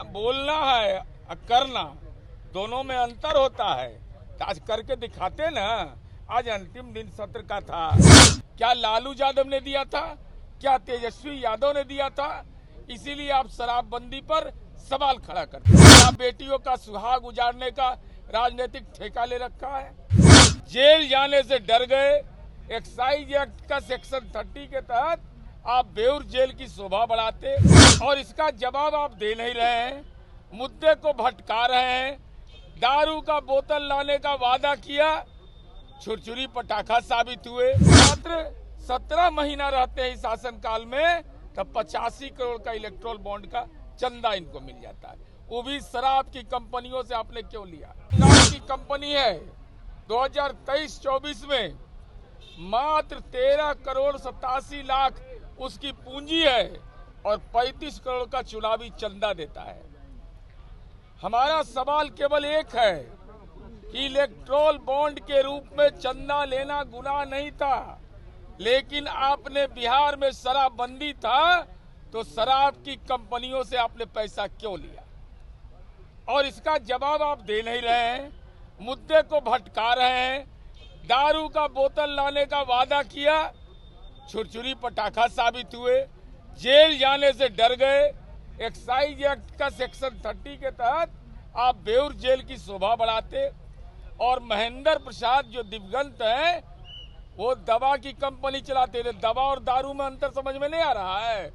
बोलना है और करना दोनों में अंतर होता है। तो आज करके दिखाते ना। आज अंतिम दिन सत्र का था। क्या लालू यादव ने दिया था, क्या तेजस्वी यादव ने दिया था? इसीलिए आप शराबबंदी पर सवाल खड़ा करते हैं। क्या बेटियों का सुहाग उजाड़ने का राजनीतिक ठेका ले रखा है? जेल जाने से डर गए। एक्साइज एक्ट का सेक्शन 30 के तहत आप बेउर जेल की शोभा बढ़ाते और इसका जवाब आप दे नहीं रहे हैं। मुद्दे को भटका रहे हैं। दारू का बोतल लाने का वादा किया, छुरछुरी पटाखा साबित हुए। मात्र 17 महीना रहते हैं इस शासनकाल में, तब 85 करोड़ का इलेक्ट्रोल बॉन्ड का चंदा इनको मिल जाता है। वो भी शराब की कंपनियों से आपने क्यों लिया? शराब की कंपनी है 2023-24 में मात्र 13 करोड़ 87 लाख उसकी पूंजी है और 35 करोड़ का चुनावी चंदा देता है। हमारा सवाल केवल एक है कि इलेक्ट्रोल बॉन्ड के रूप में चंदा लेना गुनाह नहीं था, लेकिन आपने बिहार में शराबबंदी था तो शराब की कंपनियों से आपने पैसा क्यों लिया? और इसका जवाब आप दे नहीं रहे हैं। मुद्दे को भटका रहे हैं। दारू का बोतल लाने का वादा किया, छुरछुरी पटाखा साबित हुए। जेल जाने से डर गए। एक्साइज एक्ट का सेक्शन 30 के तहत आप बेउर जेल की शोभा बढ़ाते और महेंद्र प्रसाद जो दिवंगत हैं वो दवा की कंपनी चलाते थे। दवा और दारू में अंतर समझ में नहीं आ रहा है।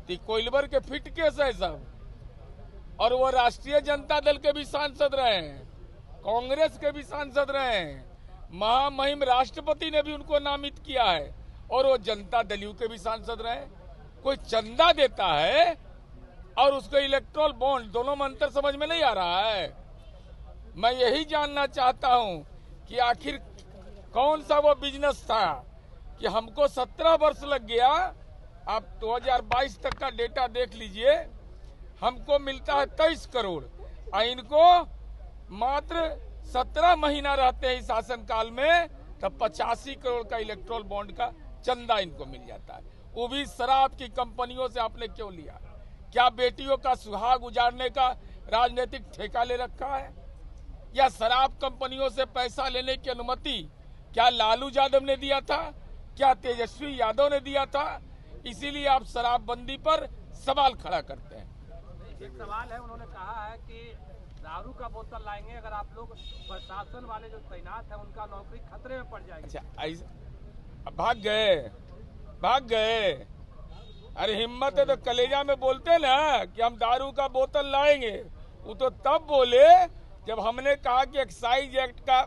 कोइलवर के फिट केस है सब। और वो राष्ट्रीय जनता दल के भी सांसद रहे हैं, कांग्रेस के भी सांसद रहे हैं, महामहिम राष्ट्रपति ने भी उनको नामित किया है और वो जनता दल के भी सांसद रहे। कोई चंदा देता है और उसको इलेक्ट्रोल बॉन्ड, दोनों में अंतर समझ में नहीं आ रहा है। मैं यही जानना चाहता हूं कि आखिर कौन सा वो बिजनेस था कि हमको 17 वर्ष लग गया। आप 2022 तक का डेटा देख लीजिए, हमको मिलता है 23 करोड़ और इनको मात्र 17 महीना रहते हैं इस शासनकाल में, तब 85 करोड़ का इलेक्ट्रोल बॉन्ड का चंदा इनको मिल जाता है। वो भी शराब की कंपनियों से आपने क्यों लिया? क्या बेटियों का सुहाग उजाड़ने का राजनीतिक ठेका ले रखा है? या शराब कंपनियों से पैसा लेने की अनुमति क्या लालू यादव ने दिया था, क्या तेजस्वी यादव ने दिया था? इसीलिए आप शराबबंदी पर सवाल खड़ा करते हैं। एक सवाल है, उन्होंने कहा है कि दारू का बोतल लाएंगे अगर आप लोग, प्रशासन वाले जो तैनात है उनका नौकरी खतरे में पड़ जाएगी। अच्छा, भाग गए। अरे हिम्मत है तो कलेजा में बोलते ना कि हम दारू का बोतल लाएंगे। वो तो तब बोले जब हमने कहा कि एक्साइज एक्ट का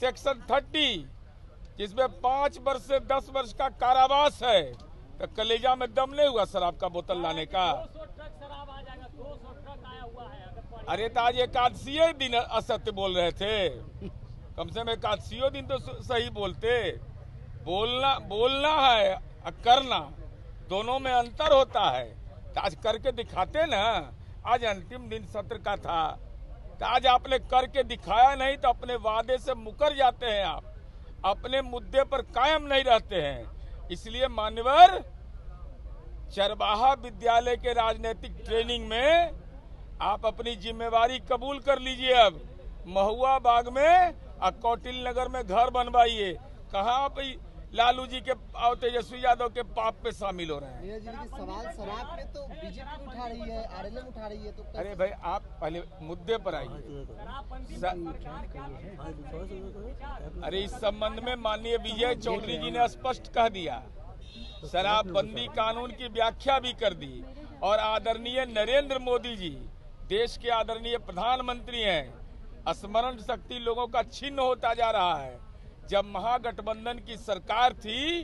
सेक्शन 30 जिसमें 5 वर्ष से 10 वर्ष का कारावास है, तो कलेजा में दम नहीं हुआ शराब का बोतल लाने का। 200 ट्रक शराब आ जाएगा, 200 ट्रक आया हुआ है। अरे तो आज एकादशी दिन असत्य बोल रहे थे। कम से कम एकादशी दिन तो सही बोलते। बोलना है और करना दोनों में अंतर होता है। तो आज करके दिखाते ना। आज अंतिम दिन सत्र का था तो आज आपने करके दिखाया नहीं, तो अपने वादे से मुकर जाते हैं। आप अपने मुद्दे पर कायम नहीं रहते हैं। इसलिए मान्यवर चरवाहा विद्यालय के राजनीतिक ट्रेनिंग में आप अपनी जिम्मेवारी कबूल कर लीजिए। अब महुआ बाग में और कौटिल्य नगर में घर बनवाइए। कहाँ पे लालू जी के और तेजस्वी यादव के पाप पे शामिल हो रहे हैं। सवाल शराब में तो बीजेपी उठा रही है, आरएलएम उठा रही है, तो अरे भाई आप पहले मुद्दे पर आइए। अरे इस संबंध में माननीय विजय चौधरी जी ने स्पष्ट कह दिया, शराबबंदी कानून की व्याख्या भी कर दी। और आदरणीय नरेंद्र मोदी जी देश के आदरणीय प्रधानमंत्री हैं। स्मरण शक्ति लोगों का छिन्न होता जा रहा है। जब महागठबंधन की सरकार थी,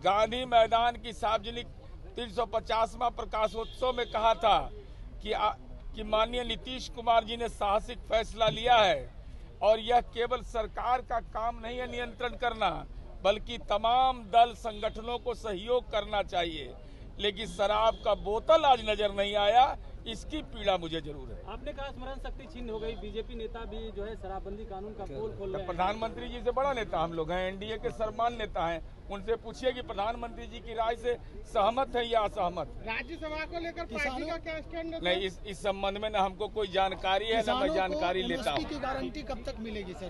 गांधी मैदान की सार्वजनिक 350वां प्रकाशोत्सव में कहा था कि माननीय नीतीश कुमार जी ने साहसिक फैसला लिया है और यह केवल सरकार का काम नहीं है नियंत्रण करना, बल्कि तमाम दल संगठनों को सहयोग करना चाहिए। लेकिन शराब का बोतल आज नजर नहीं आया, इसकी पीड़ा मुझे जरूर है। आपने कहा स्मरण शक्ति छीन हो गई, बीजेपी नेता भी जो है शराबबंदी कानून का पोल खोल रहे हैं। प्रधानमंत्री जी से बड़ा नेता हम लोग हैं, एनडीए के सर्वमान्य नेता हैं, उनसे पूछिए कि प्रधानमंत्री जी की राय से सहमत है या असहमत। राज्यसभा को लेकर पार्टी का क्या स्टैंड है? नहीं, इस संबंध में न हमको कोई जानकारी है, न मैं जानकारी लेता हूँ। की गारंटी कब तक मिलेगी सर?